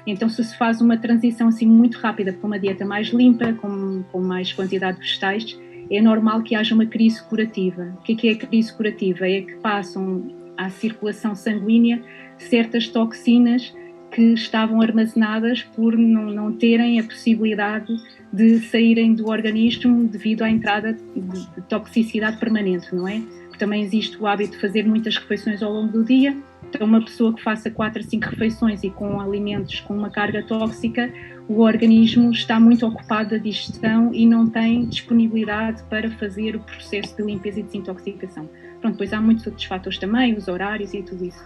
Então, se se faz uma transição assim muito rápida para uma dieta mais limpa, com mais quantidade de vegetais, é normal que haja uma crise curativa. O que é a crise curativa? É que passam à circulação sanguínea certas toxinas que estavam armazenadas por não terem a possibilidade de saírem do organismo devido à entrada de toxicidade permanente, não é? Também existe o hábito de fazer muitas refeições ao longo do dia. Então, uma pessoa que faça 4 a 5 refeições e com alimentos com uma carga tóxica, o organismo está muito ocupado da digestão e não tem disponibilidade para fazer o processo de limpeza e desintoxicação. Pronto, depois há muitos outros fatores também, os horários e tudo isso.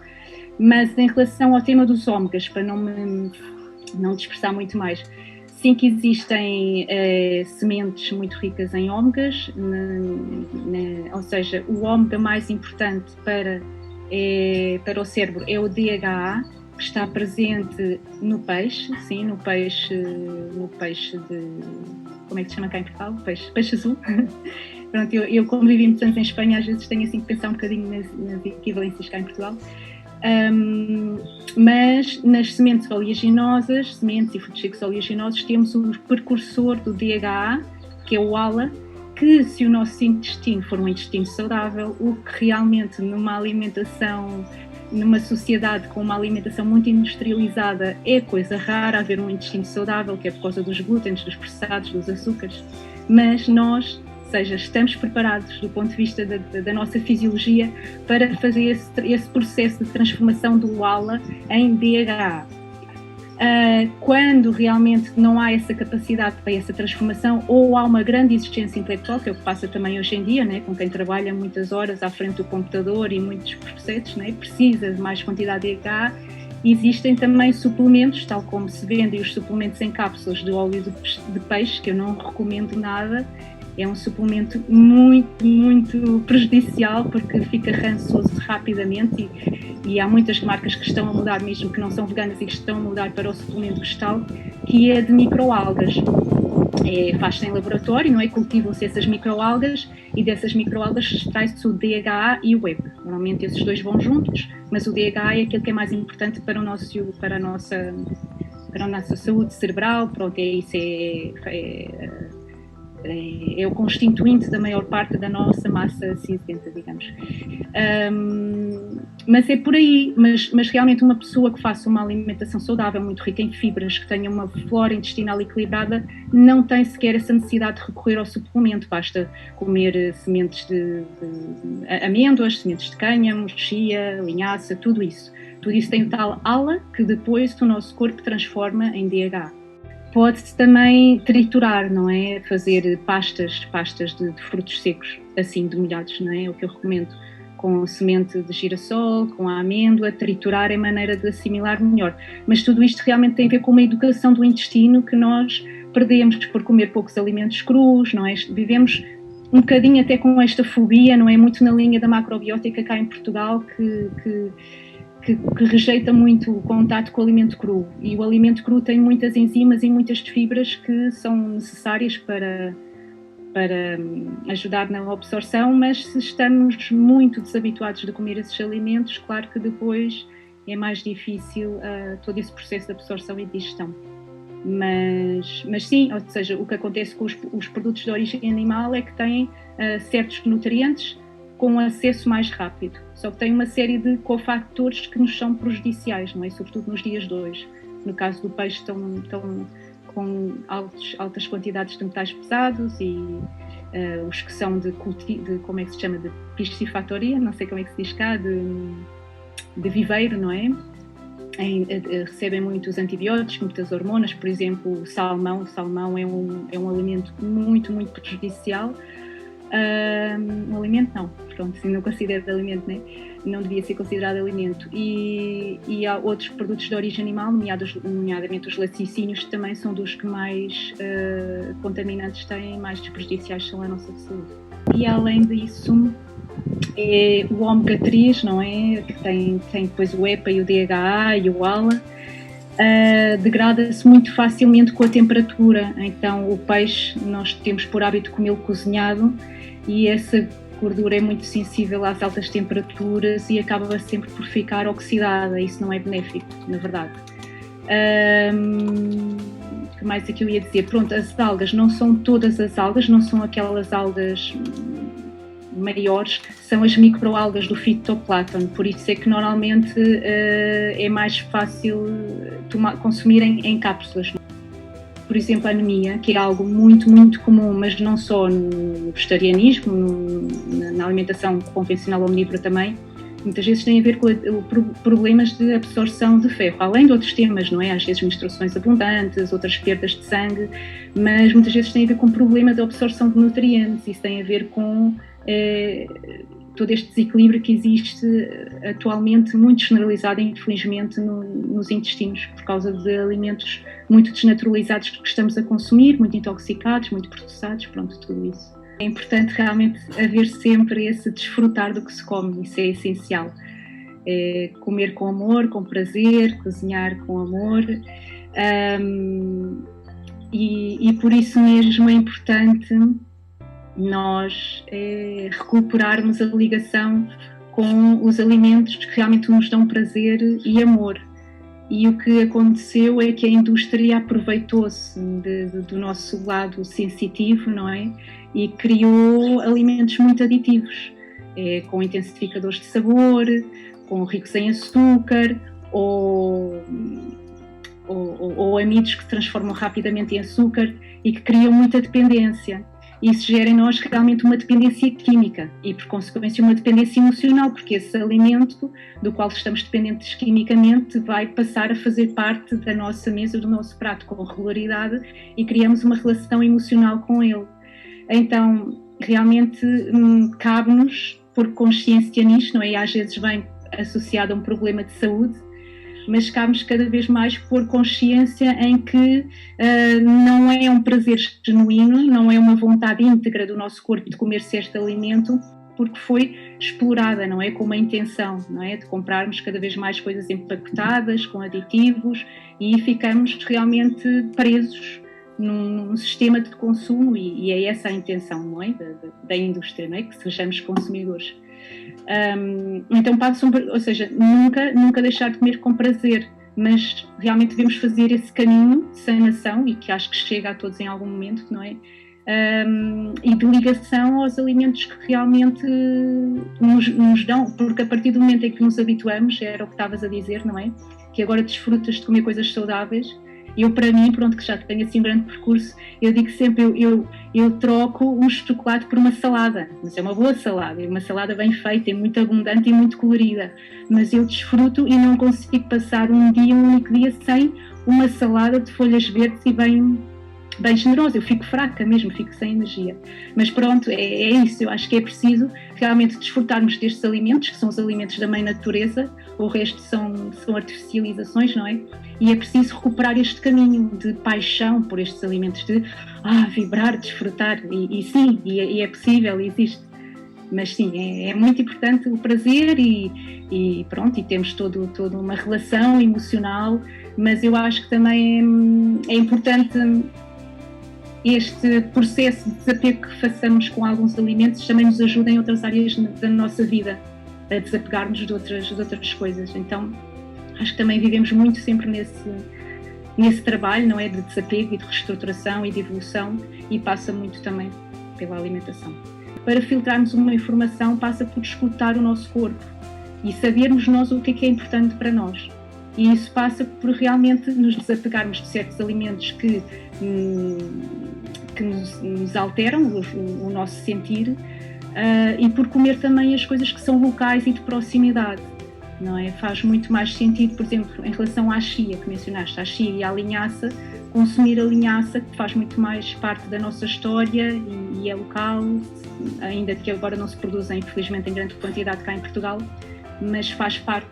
Mas em relação ao tema dos ômegas, para não dispersar muito mais, sim que existem sementes muito ricas em ômegas, ou seja, o ômega mais importante para o cérebro é o DHA, que está presente no peixe, sim, no peixe de... Como é que se chama cá em Portugal? Peixe azul. Pronto, eu como vivi muitos anos em Espanha, às vezes tenho assim que pensar um bocadinho nas equivalências cá em Portugal. Mas nas sementes oleaginosas, sementes e frutos secos oleaginosos, temos o precursor do DHA, que é o ALA, que se o nosso intestino for um intestino saudável, o que realmente numa alimentação, numa sociedade com uma alimentação muito industrializada, é coisa rara haver um intestino saudável, que é por causa dos glútenes, dos processados, dos açúcares, mas nós, ou seja, estamos preparados do ponto de vista da nossa fisiologia para fazer esse processo de transformação do ALA em DHA. Quando realmente não há essa capacidade para essa transformação, ou há uma grande exigência intelectual, que é o que passa também hoje em dia, né, com quem trabalha muitas horas à frente do computador e muitos processos, né, precisa de mais quantidade de DHA, existem também suplementos, tal como se vendem os suplementos em cápsulas de óleo de peixe, que eu não recomendo nada. É um suplemento muito, muito prejudicial, porque fica rançoso rapidamente e há muitas marcas que estão a mudar, mesmo que não são veganas, e que estão a mudar para o suplemento vegetal, que é de microalgas. Faz-se em laboratório, não é? Cultivam-se essas microalgas e dessas microalgas extrai-se o DHA e o EPA. Normalmente esses dois vão juntos, mas o DHA é aquele que é mais importante para a nossa saúde cerebral. Pronto, é o constituinte da maior parte da nossa massa cinzenta, digamos. Mas é por aí, mas realmente uma pessoa que faça uma alimentação saudável, muito rica em fibras, que tenha uma flora intestinal equilibrada, não tem sequer essa necessidade de recorrer ao suplemento, basta comer sementes de amêndoas, sementes de cânhamo, chia, linhaça, tudo isso. Tudo isso tem o tal ALA, que depois o nosso corpo transforma em DHA. Pode-se também triturar, não é? Fazer pastas de frutos secos, assim, demolhados, não é? É o que eu recomendo, com semente de girassol, com a amêndoa, triturar é maneira de assimilar melhor. Mas tudo isto realmente tem a ver com uma educação do intestino que nós perdemos por comer poucos alimentos crus, não é? Vivemos um bocadinho até com esta fobia, não é? Muito na linha da macrobiótica cá em Portugal, que rejeita muito o contato com o alimento cru, e o alimento cru tem muitas enzimas e muitas fibras que são necessárias para ajudar na absorção, mas se estamos muito desabituados de comer esses alimentos, claro que depois é mais difícil todo esse processo de absorção e digestão. Mas sim, ou seja, o que acontece com os produtos de origem animal é que têm certos nutrientes com acesso mais rápido, só que tem uma série de cofactores que nos são prejudiciais, não é? Sobretudo nos dias de hoje. No caso do peixe, estão com altas quantidades de metais pesados e os que são de como é que se chama, de piscifactoria, não sei como é que se diz cá, de viveiro, não é? Recebem muitos antibióticos, muitas hormonas, por exemplo, o salmão. O salmão é um alimento muito, muito prejudicial. Um alimento não, pronto, assim, não considero de alimento, né? Não devia ser considerado alimento, e há outros produtos de origem animal, nomeadamente os laticínios, que também são dos que mais contaminantes têm, mais prejudiciais são à nossa saúde. E além disso, é o ômega 3, não é? Que tem depois o EPA e o DHA e o ALA. Degrada-se muito facilmente com a temperatura, então o peixe nós temos por hábito comê-lo cozinhado e essa gordura é muito sensível às altas temperaturas e acaba sempre por ficar oxidada. Isso não é benéfico, na verdade. Que mais é que eu ia dizer? Pronto, as algas não são todas as algas, não são aquelas algas maiores, são as microalgas do fitoplâncton, por isso é que normalmente é mais fácil consumir em cápsulas. Por exemplo, a anemia, que é algo muito, muito comum, mas não só no vegetarianismo, na alimentação convencional omnívora também, muitas vezes tem a ver com problemas de absorção de ferro, além de outros temas, não é? Às vezes menstruações abundantes, outras perdas de sangue, mas muitas vezes tem a ver com problema de absorção de nutrientes. Isso tem a ver com todo este desequilíbrio que existe atualmente, muito generalizado, infelizmente, nos intestinos, por causa de alimentos muito desnaturalizados que estamos a consumir, muito intoxicados, muito processados, pronto, tudo isso. É importante realmente haver sempre esse desfrutar do que se come, isso é essencial. Comer com amor, com prazer, cozinhar com amor, e por isso mesmo é importante nós recuperarmos a ligação com os alimentos que realmente nos dão prazer e amor. E o que aconteceu é que a indústria aproveitou-se do nosso lado sensitivo, não é? E criou alimentos muito aditivos, com intensificadores de sabor, com ricos em açúcar, ou amidos que se transformam rapidamente em açúcar e que criam muita dependência. Isso gera em nós realmente uma dependência química e, por consequência, uma dependência emocional, porque esse alimento do qual estamos dependentes quimicamente vai passar a fazer parte da nossa mesa, do nosso prato, com regularidade, e criamos uma relação emocional com ele. Então, realmente, cabe-nos pôr consciência nisto, não é? E às vezes vem associado a um problema de saúde, mas cabe-nos cada vez mais pôr consciência em que não é um prazer genuíno, não é uma vontade íntegra do nosso corpo de comer certo alimento, porque foi explorada, não é? Com uma intenção, não é? De comprarmos cada vez mais coisas empacotadas, com aditivos, e ficamos realmente presos num sistema de consumo, e é essa a intenção, não é? Da indústria, não é? Que sejamos consumidores. Então ou seja, nunca deixar de comer com prazer, mas realmente devemos fazer esse caminho de sanação, e que acho que chega a todos em algum momento, não é? E de ligação aos alimentos que realmente nos dão, porque a partir do momento em que nos habituamos, era o que estavas a dizer, não é? Que agora desfrutas de comer coisas saudáveis. Eu, para mim, pronto, que já tenho assim um grande percurso, eu digo sempre, eu troco um chocolate por uma salada, mas é uma boa salada, é uma salada bem feita, é muito abundante e muito colorida, mas eu desfruto e não consigo passar um único dia sem uma salada de folhas verdes e bem generosa. Eu fico fraca mesmo, fico sem energia. Mas pronto, é isso. Eu acho que é preciso realmente desfrutarmos destes alimentos, que são os alimentos da mãe natureza, o resto são artificializações, não é? E é preciso recuperar este caminho de paixão por estes alimentos, de vibrar, desfrutar. E sim, é possível, existe. Mas sim, é muito importante o prazer e pronto, e temos toda uma relação emocional, mas eu acho que também é importante este processo de desapego que façamos com alguns alimentos também nos ajuda em outras áreas da nossa vida, a desapegarmos de outras coisas. Então, acho que também vivemos muito sempre nesse trabalho, não é? De desapego e de reestruturação e de evolução, e passa muito também pela alimentação. Para filtrarmos uma informação, passa por escutar o nosso corpo e sabermos nós o que é importante para nós. E isso passa por realmente nos desapegarmos de certos alimentos que nos alteram o nosso sentir, e por comer também as coisas que são locais e de proximidade, não é? Faz muito mais sentido, por exemplo, em relação à chia, que mencionaste, a chia e à linhaça, consumir a linhaça, que faz muito mais parte da nossa história e é local, ainda que agora não se produza, infelizmente, em grande quantidade cá em Portugal, mas faz parte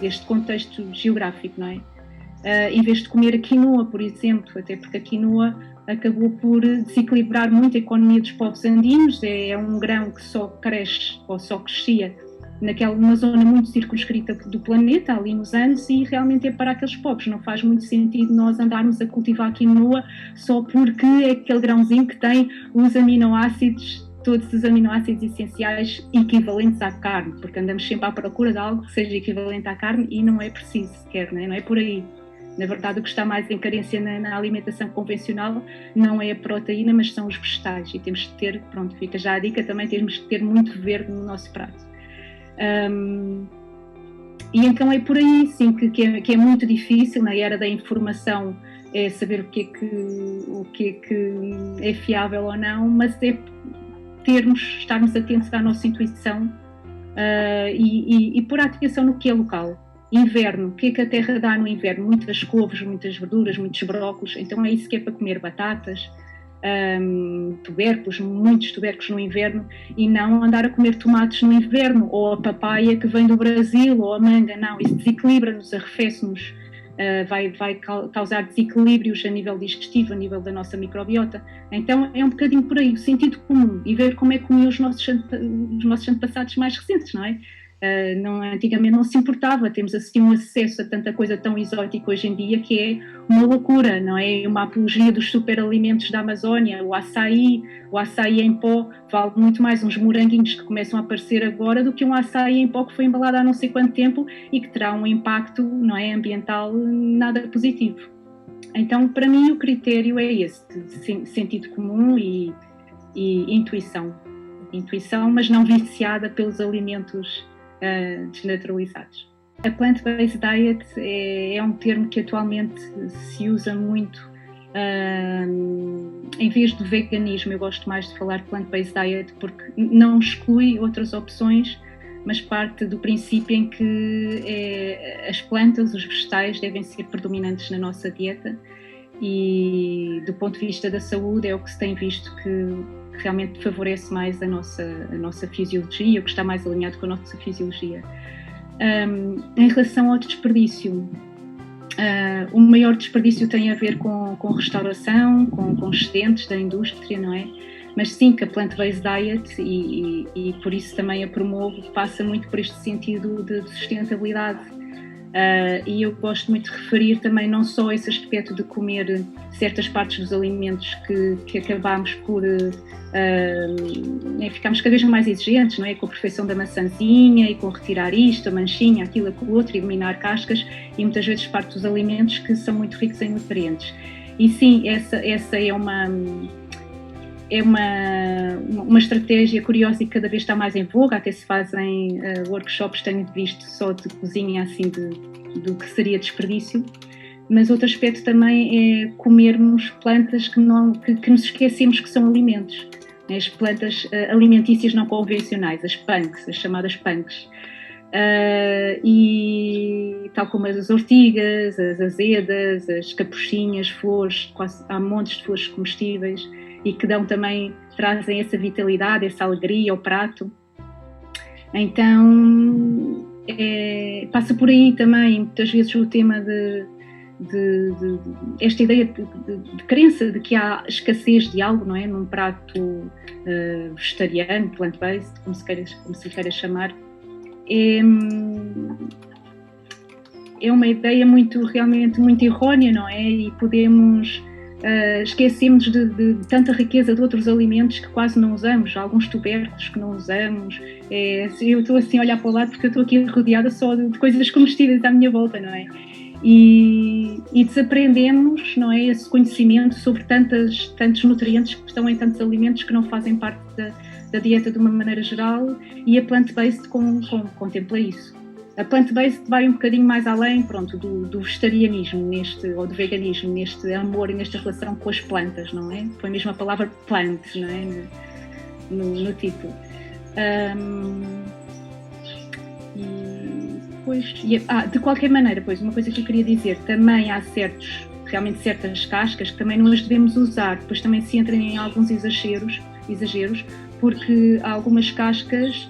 deste contexto geográfico, não é? Em vez de comer a quinoa, por exemplo, até porque a quinoa acabou por desequilibrar muito a economia dos povos andinos, é um grão que só cresce, ou só crescia, numa zona muito circunscrita do planeta, ali nos Andes, e realmente é para aqueles povos. Não faz muito sentido nós andarmos a cultivar a quinoa só porque é aquele grãozinho que tem os aminoácidos, todos os aminoácidos essenciais equivalentes à carne, porque andamos sempre à procura de algo que seja equivalente à carne e não é preciso sequer, não é por aí. Na verdade, o que está mais em carência na alimentação convencional não é a proteína, mas são os vegetais. E temos que ter, pronto, fica já a dica também, temos que ter muito verde no nosso prato. E então é por aí, sim, que é muito difícil, na era da informação, é saber o que é fiável ou não, mas é estarmos atentos à nossa intuição e pôr a atenção no que é local. Inverno, o que é que a terra dá no inverno? Muitas couves, muitas verduras, muitos brócolos, então é isso que é para comer, batatas, tubérculos, muitos tubérculos no inverno, e não andar a comer tomates no inverno, ou a papaya que vem do Brasil, ou a manga, não, isso desequilibra-nos, arrefece-nos, vai causar desequilíbrios a nível digestivo, a nível da nossa microbiota. Então é um bocadinho por aí, o sentido comum, e ver como é que comiam os nossos antepassados mais recentes, não é? Antigamente não se importava, temos assim um acesso a tanta coisa tão exótica hoje em dia que é uma loucura, não é? Uma apologia dos superalimentos da Amazónia, o açaí em pó, vale muito mais uns moranguinhos que começam a aparecer agora do que um açaí em pó que foi embalado há não sei quanto tempo e que terá um impacto, não é, ambiental nada positivo. Então, para mim, o critério é esse, de sentido comum e intuição, mas não viciada pelos alimentos desnaturalizados. A plant-based diet é um termo que atualmente se usa muito. Em vez de veganismo, eu gosto mais de falar plant-based diet porque não exclui outras opções, mas parte do princípio em que as plantas, os vegetais devem ser predominantes na nossa dieta, e do ponto de vista da saúde é o que se tem visto que realmente favorece mais a nossa fisiologia, o que está mais alinhado com a nossa fisiologia. Em relação ao desperdício, o maior desperdício tem a ver com restauração, com excedentes da indústria, não é? Mas sim, que a plant-based diet, e por isso também a promovo, passa muito por este sentido de sustentabilidade. E eu gosto muito de referir também não só esse aspecto de comer certas partes dos alimentos que acabamos por ficamos cada vez mais exigentes, não é? Com a perfeição da maçãzinha e com retirar isto, a manchinha, aquilo, aquilo outro, eliminar cascas, e muitas vezes parte dos alimentos que são muito ricos em nutrientes. E sim, essa é uma estratégia curiosa e que cada vez está mais em voga, até se fazem workshops, tenho visto, só de cozinha, assim, do que seria desperdício. Mas outro aspecto também é comermos plantas que nos esquecemos que são alimentos. As plantas alimentícias não convencionais, as punks, as chamadas punks. E tal como as ortigas, as azedas, as capuchinhas, flores, há montes de flores comestíveis e que trazem essa vitalidade, essa alegria ao prato. Então passa por aí também muitas vezes o tema de esta ideia de crença de que há escassez de algo, não é? Num prato vegetariano, plant-based, como se queira chamar. É uma ideia realmente muito errónea, não é? E esquecemos de tanta riqueza de outros alimentos que quase não usamos, alguns tubérculos que não usamos. Eu estou assim a olhar para o lado porque eu estou aqui rodeada só de coisas comestíveis à minha volta, não é? E desaprendemos, não é, esse conhecimento sobre tantos nutrientes que estão em tantos alimentos que não fazem parte da dieta de uma maneira geral, e a plant-based contempla isso. A plant-based vai um bocadinho mais além, pronto, do vegetarianismo ou do veganismo, neste amor e nesta relação com as plantas, não é? Foi mesmo a palavra plant, não é? No título. De qualquer maneira, pois, uma coisa que eu queria dizer, também há realmente certas cascas que também não as devemos usar, depois também se entram em alguns exageros, porque algumas cascas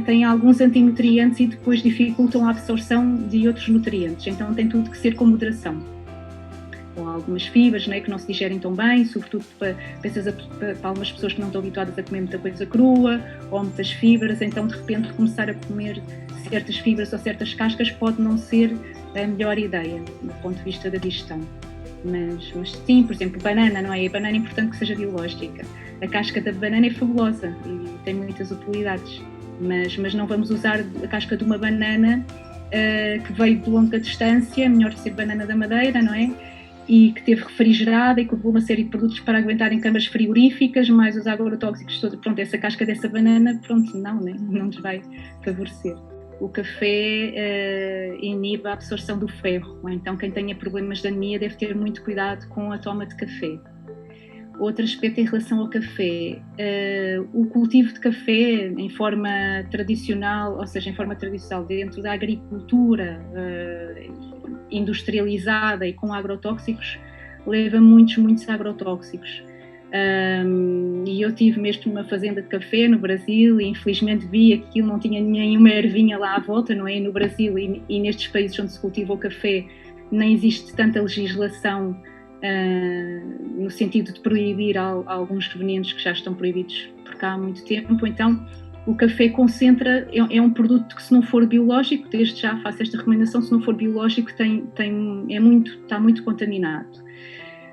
têm alguns antinutrientes e depois dificultam a absorção de outros nutrientes, então tem tudo que ser com moderação. Com algumas fibras, não é, que não se digerem tão bem, sobretudo para algumas pessoas que não estão habituadas a comer muita coisa crua, ou muitas fibras, então de repente começar a comer certas fibras ou certas cascas pode não ser a melhor ideia, do ponto de vista da digestão. Mas sim, por exemplo, banana, não é? A banana é importante que seja biológica. A casca da banana é fabulosa e tem muitas utilidades, mas não vamos usar a casca de uma banana que veio de longa distância, melhor ser banana da Madeira, não é? E que teve refrigerada e que levou uma série de produtos para aguentar em câmaras frigoríficas, mais os agrotóxicos todos. Pronto, essa casca dessa banana, pronto, não nos vai favorecer. O café inibe a absorção do ferro, então quem tenha problemas de anemia deve ter muito cuidado com a toma de café. Outro aspecto em relação ao café, o cultivo de café em forma tradicional, ou seja, em forma tradicional dentro da agricultura industrializada e com agrotóxicos, leva muitos agrotóxicos. E eu tive mesmo uma fazenda de café no Brasil e infelizmente vi que aquilo não tinha nenhuma ervinha lá à volta, não é? No Brasil e nestes países onde se cultiva o café nem existe tanta legislação no sentido de proibir alguns venenos que já estão proibidos por cá há muito tempo. Então o café concentra, é um produto que, se não for biológico, desde já faço esta recomendação, se não for biológico está muito contaminado.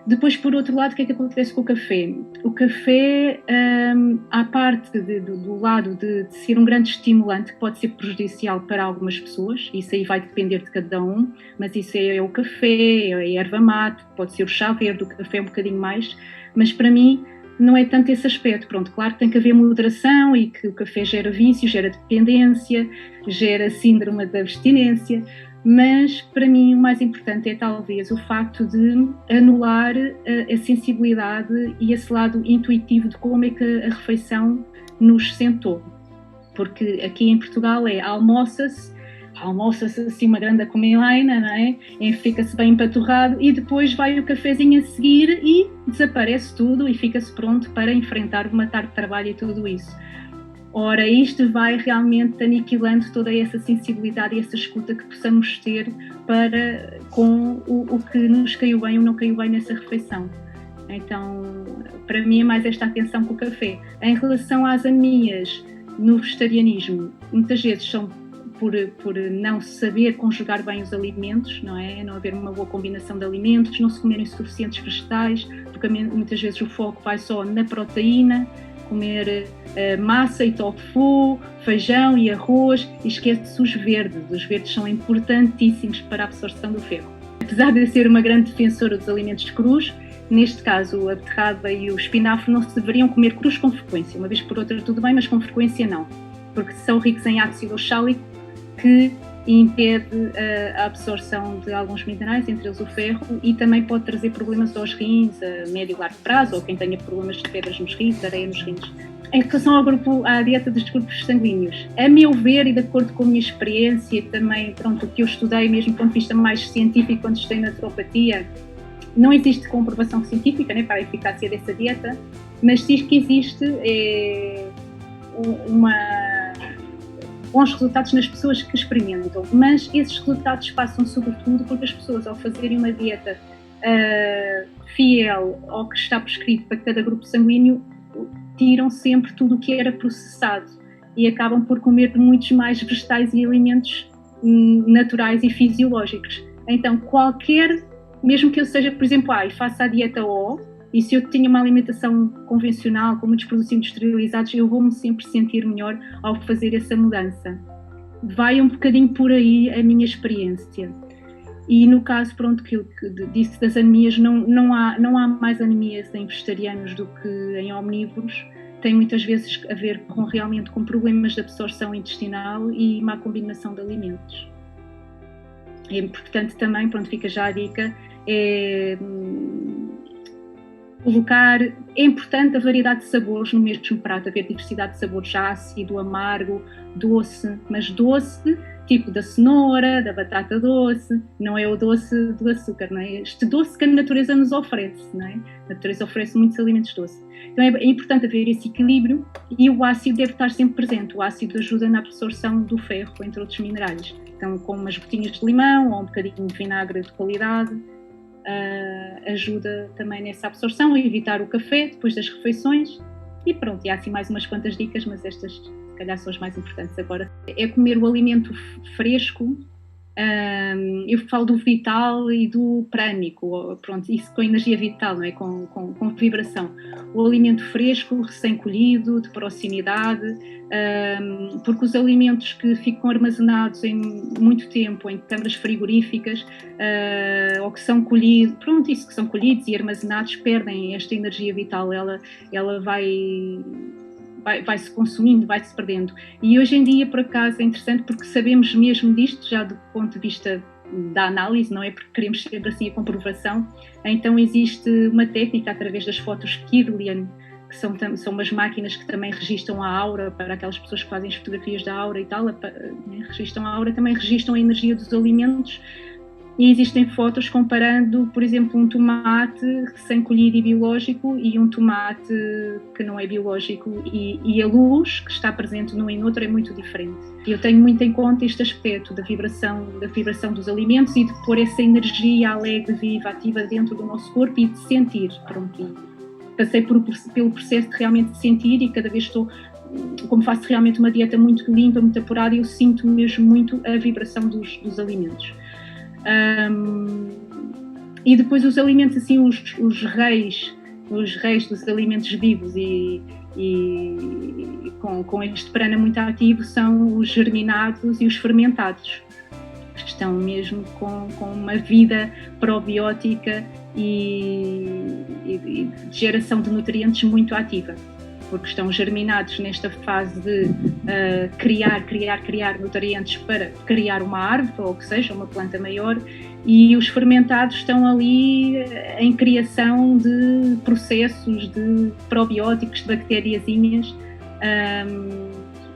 Depois, por outro lado, o que é que acontece com o café? O café, à parte do lado de ser um grande estimulante, que pode ser prejudicial para algumas pessoas, isso aí vai depender de cada um, mas isso é o café, é a erva mate, pode ser o chá verde, o café um bocadinho mais, mas para mim não é tanto esse aspecto. Pronto, claro que tem que haver moderação e que o café gera vício, gera dependência, gera síndrome da abstinência, mas para mim o mais importante é talvez o facto de anular a sensibilidade e esse lado intuitivo de como é que a refeição nos sentou. Porque aqui em Portugal almoça-se assim uma grande comelaina, não é? Fica-se bem empaturrado e depois vai o cafezinho a seguir e desaparece tudo e fica-se pronto para enfrentar uma tarde de trabalho e tudo isso. Ora, isto vai realmente aniquilando toda essa sensibilidade e essa escuta que possamos ter com o que nos caiu bem ou não caiu bem nessa refeição. Então, para mim é mais esta atenção com o café. Em relação às anemias no vegetarianismo, muitas vezes são por não saber conjugar bem os alimentos, não é? Não haver uma boa combinação de alimentos, não se comerem suficientes vegetais, porque muitas vezes o foco vai só na proteína, comer massa e tofu, feijão e arroz, e esquece-se os verdes. Os verdes são importantíssimos para a absorção do ferro. Apesar de eu ser uma grande defensora dos alimentos crus, neste caso a beterraba e o espinafre não se deveriam comer crus com frequência. Uma vez por outra tudo bem, mas com frequência não, porque são ricos em ácido oxálico que impede a absorção de alguns minerais, entre eles o ferro, e também pode trazer problemas aos rins a médio e largo prazo, ou quem tenha problemas de pedras nos rins, areia nos rins. Em relação à dieta dos grupos sanguíneos, a meu ver e de acordo com a minha experiência e também o que eu estudei mesmo do ponto de vista mais científico quando estudei naturopatia, não existe comprovação científica, né, para a eficácia dessa dieta, mas diz que existe bons resultados nas pessoas que experimentam, mas esses resultados passam sobretudo porque as pessoas, ao fazerem uma dieta fiel ao que está prescrito para cada grupo sanguíneo, tiram sempre tudo o que era processado e acabam por comer muitos mais vegetais e alimentos naturais e fisiológicos. Então, mesmo que eu seja, por exemplo, faça a dieta O, e se eu tinha uma alimentação convencional, com muitos produtos industrializados, eu vou-me sempre sentir melhor ao fazer essa mudança. Vai um bocadinho por aí a minha experiência. E no caso, que eu disse das anemias, não há mais anemias em vegetarianos do que em omnívoros. Tem muitas vezes a ver realmente com problemas de absorção intestinal e má combinação de alimentos. É importante também, fica já a dica, é importante a variedade de sabores no mesmo prato, haver diversidade de sabores, ácido, amargo, doce, mas doce tipo da cenoura, da batata doce, não é o doce do açúcar, não é? Este doce que a natureza nos oferece, não é? A natureza oferece muitos alimentos doces. Então é importante haver esse equilíbrio e o ácido deve estar sempre presente. O ácido ajuda na absorção do ferro, entre outros minerais. Então, com umas gotinhas de limão ou um bocadinho de vinagre de qualidade, ajuda também nessa absorção, a evitar o café depois das refeições. E pronto, e há assim mais umas quantas dicas, mas estas se calhar são as mais importantes agora. É comer o alimento fresco Eu falo do vital e do prânico, pronto, isso com energia vital, não é? Com vibração. O alimento fresco, recém-colhido, de proximidade, porque os alimentos que ficam armazenados em muito tempo em câmaras frigoríficas, ou que são colhidos, pronto, isso que são colhidos e armazenados, perdem esta energia vital, ela vai-se consumindo, vai-se perdendo. E hoje em dia, por acaso, é interessante porque sabemos mesmo disto, já do ponto de vista da análise, não é? Porque queremos sempre assim a comprovação. Então existe uma técnica através das fotos Kirlian, que são umas máquinas que também registram a aura, para aquelas pessoas que fazem as fotografias da aura e tal, registram a aura, também registram a energia dos alimentos. E existem fotos comparando, por exemplo, um tomate recém-colhido e biológico e um tomate que não é biológico, e a luz que está presente num e no outro é muito diferente. Eu tenho muito em conta este aspecto da vibração dos alimentos e de pôr essa energia alegre, viva, ativa dentro do nosso corpo e de sentir. Pronto, passei pelo processo de realmente sentir, e cada vez como faço realmente uma dieta muito limpa, muito apurada, eu sinto mesmo muito a vibração dos alimentos. E depois os alimentos, assim, os reis dos alimentos vivos e com este prana muito ativo são os germinados e os fermentados, que estão mesmo com uma vida probiótica e de geração de nutrientes muito ativa, porque estão germinados nesta fase de criar nutrientes para criar uma árvore, ou que seja, uma planta maior, e os fermentados estão ali em criação de processos de probióticos, de bactériazinhas,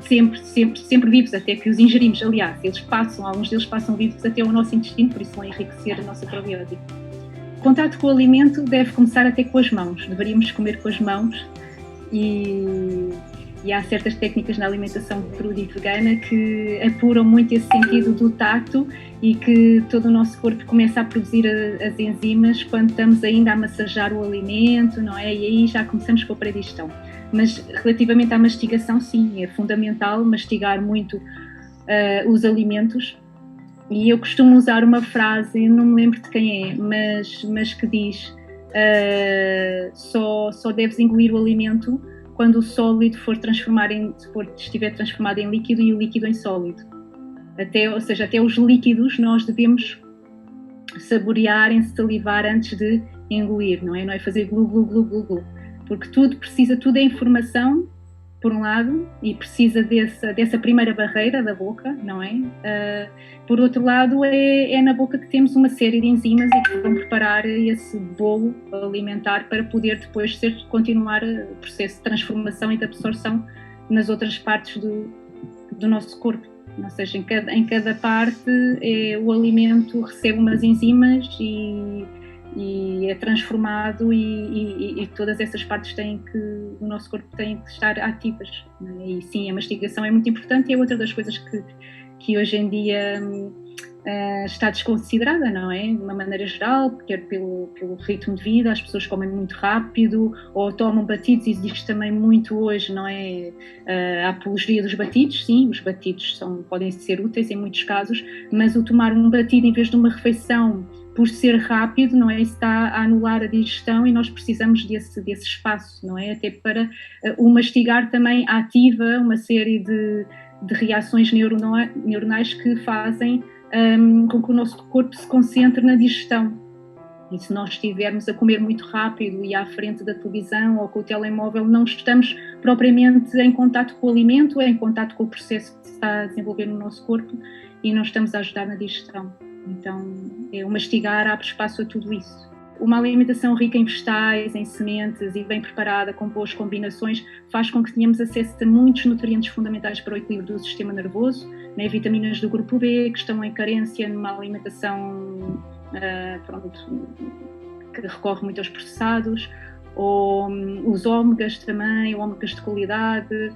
sempre vivos, até que os ingerimos. Aliás, alguns deles passam vivos até ao nosso intestino, por isso vão enriquecer a nossa probiótica. O contato com o alimento deve começar até com as mãos, deveríamos comer com as mãos. E há certas técnicas na alimentação cruda e vegana que apuram muito esse sentido do tato, e que todo o nosso corpo começa a produzir as enzimas quando estamos ainda a massajar o alimento, não é? E aí já começamos com a predigestão. Mas relativamente à mastigação, sim, é fundamental mastigar muito os alimentos. E eu costumo usar uma frase, não me lembro de quem é, mas que diz: só deves engolir o alimento quando o sólido estiver transformado em líquido e o líquido em sólido. Ou seja, até os líquidos nós devemos saborear, salivar antes de engolir, não é fazer glu, glu, glu, glu, glu. Porque tudo é informação, por um lado, e precisa dessa primeira barreira da boca, não é? Por outro lado, é na boca que temos uma série de enzimas e que vão preparar esse bolo alimentar para poder depois continuar o processo de transformação e de absorção nas outras partes do nosso corpo. Ou seja, em cada parte o alimento recebe umas enzimas e é transformado, e todas essas partes do nosso corpo têm que estar ativas, não é? E sim, a mastigação é muito importante, e é outra das coisas que hoje em dia está desconsiderada, não é? De uma maneira geral, quer pelo ritmo de vida, as pessoas comem muito rápido ou tomam batidos, e existe também muito hoje, não é? A apologia dos batidos, sim, os batidos podem ser úteis em muitos casos, mas o tomar um batido em vez de uma refeição, por ser rápido, não é? Isso está a anular a digestão, e nós precisamos desse espaço, não é? Até para o mastigar também ativa uma série de reações neuronais que fazem com que o nosso corpo se concentre na digestão. E se nós estivermos a comer muito rápido e à frente da televisão ou com o telemóvel, não estamos propriamente em contato com o alimento, em contato com o processo que se está a desenvolver no nosso corpo, e não estamos a ajudar na digestão. Então, o mastigar abre espaço a tudo isso. Uma alimentação rica em vegetais, em sementes e bem preparada, com boas combinações, faz com que tenhamos acesso a muitos nutrientes fundamentais para o equilíbrio do sistema nervoso, né? Vitaminas do grupo B, que estão em carência numa alimentação que recorre muito aos processados, ou os ômegas também, ômegas de qualidade,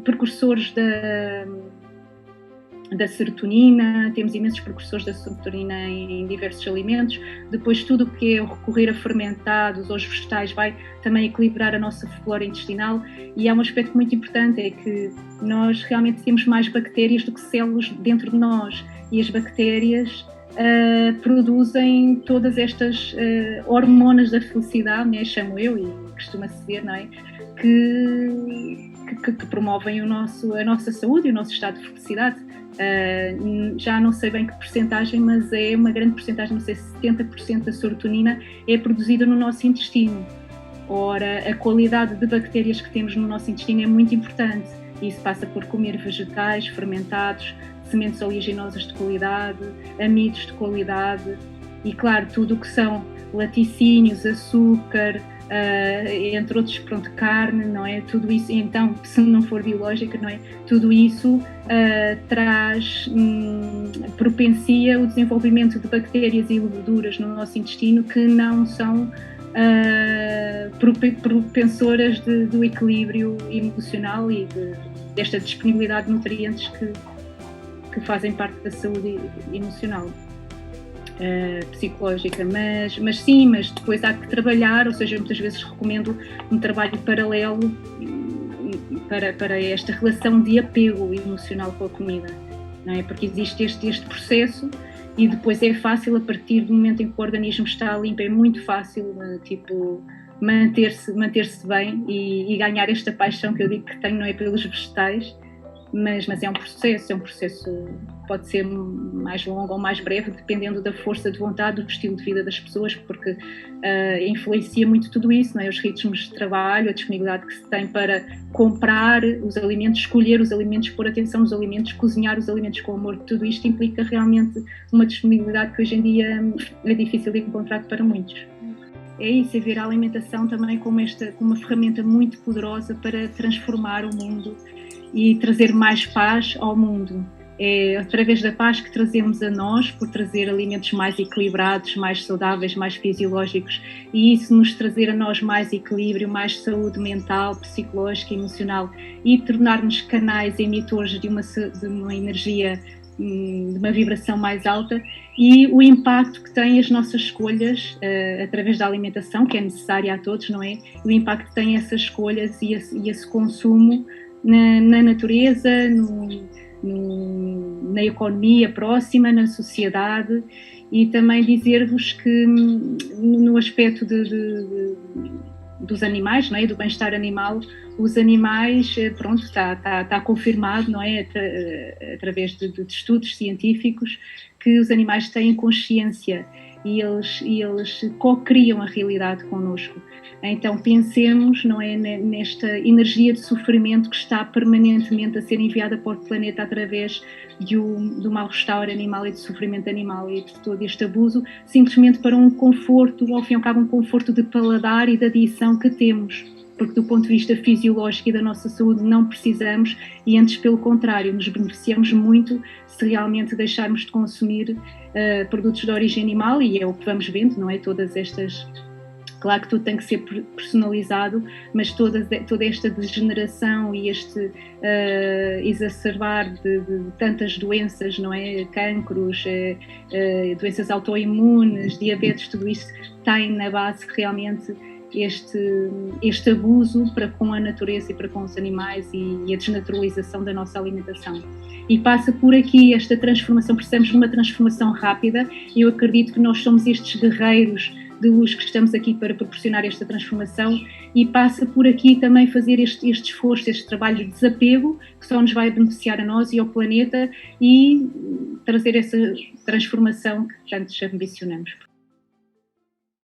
precursores da serotonina, temos imensos precursores da serotonina em diversos alimentos. Depois, tudo o que é recorrer a fermentados ou os vegetais vai também equilibrar a nossa flora intestinal. E há um aspecto muito importante, é que nós realmente temos mais bactérias do que células dentro de nós, e as bactérias produzem todas estas hormonas da felicidade, né, chamo eu, e costuma-se dizer, não é? Que promovem a nossa saúde e o nosso estado de felicidade. Já não sei bem que percentagem, mas é uma grande percentagem, não sei se 70% da serotonina é produzida no nosso intestino. Ora, a qualidade de bactérias que temos no nosso intestino é muito importante. Isso passa por comer vegetais fermentados, sementes oleaginosas de qualidade, amidos de qualidade e, claro, tudo o que são laticínios, açúcar, entre outros, pronto, carne, não é? Tudo isso, então, se não for biológica, não é? Tudo isso propicia o desenvolvimento de bactérias e leveduras no nosso intestino que não são propensoras do equilíbrio emocional e desta disponibilidade de nutrientes que fazem parte da saúde emocional. Psicológica, mas sim, mas depois há que trabalhar, ou seja, muitas vezes recomendo um trabalho paralelo para esta relação de apego emocional com a comida, não é? Porque existe este processo e depois é fácil, a partir do momento em que o organismo está limpo, é muito fácil, tipo, manter-se bem e ganhar esta paixão que eu digo que tenho, não é, pelos vegetais. Mas é um processo, pode ser mais longo ou mais breve, dependendo da força de vontade, do estilo de vida das pessoas, porque influencia muito tudo isso, não é? Os ritmos de trabalho, a disponibilidade que se tem para comprar os alimentos, escolher os alimentos, pôr atenção nos alimentos, cozinhar os alimentos com amor, tudo isto implica realmente uma disponibilidade que hoje em dia é difícil de encontrar para muitos. É isso, é ver a alimentação também como uma ferramenta muito poderosa para transformar o mundo e trazer mais paz ao mundo. É através da paz que trazemos a nós, por trazer alimentos mais equilibrados, mais saudáveis, mais fisiológicos, e isso nos trazer a nós mais equilíbrio, mais saúde mental, psicológica, emocional, e tornar-nos canais emitores de uma energia, de uma vibração mais alta, e o impacto que têm as nossas escolhas através da alimentação, que é necessária a todos, não é? O impacto que têm essas escolhas e esse consumo na natureza, na economia próxima, na sociedade, e também dizer-vos que no aspecto dos animais, não é? Do bem-estar animal, os animais, pronto, está confirmado, não é? Através de estudos científicos, que os animais têm consciência e eles co-criam a realidade connosco. Então pensemos, não é, nesta energia de sofrimento que está permanentemente a ser enviada para o planeta através do mal-estar animal e do sofrimento animal e de todo este abuso, simplesmente para um conforto, ao fim e ao cabo um conforto de paladar e de adição que temos, porque do ponto de vista fisiológico e da nossa saúde não precisamos, e antes pelo contrário, nos beneficiamos muito se realmente deixarmos de consumir produtos de origem animal, e é o que vamos vendo, não é? Todas estas... Claro que tudo tem que ser personalizado, mas toda esta degeneração e este exacerbar de tantas doenças, não é? Cancros, doenças autoimunes, diabetes, tudo isso tem na base realmente este abuso para com a natureza e para com os animais e a desnaturalização da nossa alimentação. E passa por aqui esta transformação, precisamos de uma transformação rápida, e eu acredito que nós somos estes guerreiros de luz que estamos aqui para proporcionar esta transformação, e passa por aqui também fazer este esforço, este trabalho de desapego, que só nos vai beneficiar a nós e ao planeta, e trazer essa transformação que tanto já ambicionamos.